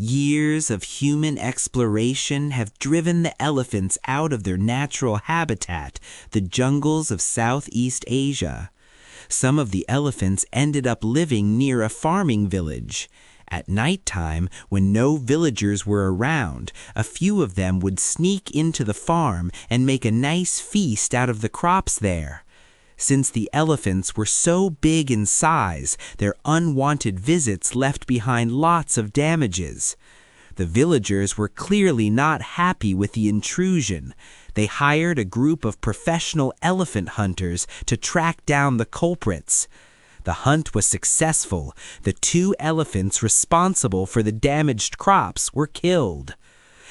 Years of human exploration have driven the elephants out of their natural habitat, the jungles of Southeast Asia. Some of the elephants ended up living near a farming village. At nighttime, when no villagers were around, a few of them would sneak into the farm and make a nice feast out of the crops there. Since the elephants were so big in size, their unwanted visits left behind lots of damages. The villagers were clearly not happy with the intrusion. They hired a group of professional elephant hunters to track down the culprits. The hunt was successful. The 2 elephants responsible for the damaged crops were killed.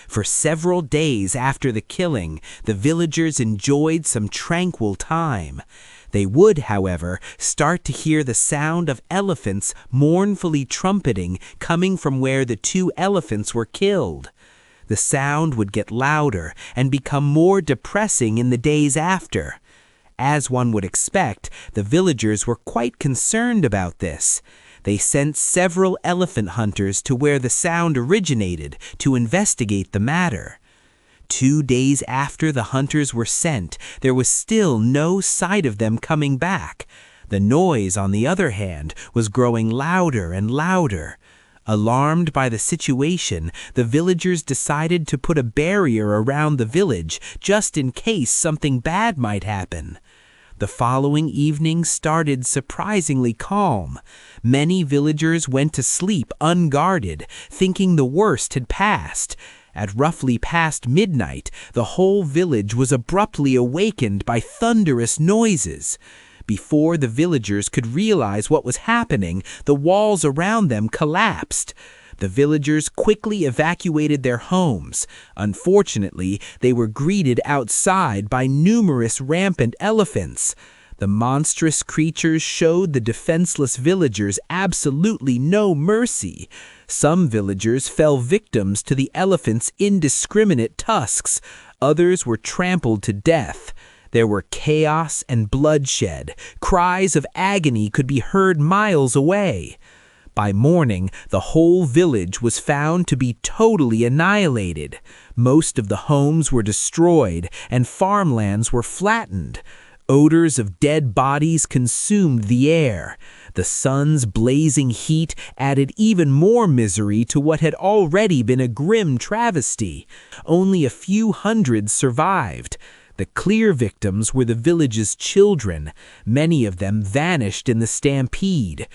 For several days after the killing, the villagers enjoyed some tranquil time. They would, however, start to hear the sound of elephants mournfully trumpeting coming from where the 2 elephants were killed. The sound would get louder and become more depressing in the days after. As one would expect, the villagers were quite concerned about this. They sent several elephant hunters to where the sound originated to investigate the matter. 2 days after the hunters were sent, there was still no sight of them coming back. The noise, on the other hand, was growing louder and louder. Alarmed by the situation, the villagers decided to put a barrier around the village just in case something bad might happen. The following evening started surprisingly calm. Many villagers went to sleep unguarded, thinking the worst had passed. At roughly past midnight, the whole village was abruptly awakened by thunderous noises. Before the villagers could realize what was happening, the walls around them collapsed. The villagers quickly evacuated their homes. Unfortunately, they were greeted outside by numerous rampant elephants. The monstrous creatures showed the defenseless villagers absolutely no mercy. Some villagers fell victims to the elephants' indiscriminate tusks. Others were trampled to death. There were chaos and bloodshed. Cries of agony could be heard miles away. By morning, the whole village was found to be totally annihilated. Most of the homes were destroyed, and farmlands were flattened. Odors of dead bodies consumed the air. The sun's blazing heat added even more misery to what had already been a grim travesty. Only a few hundreds survived. The clear victims were the village's children. Many of them vanished in the stampede.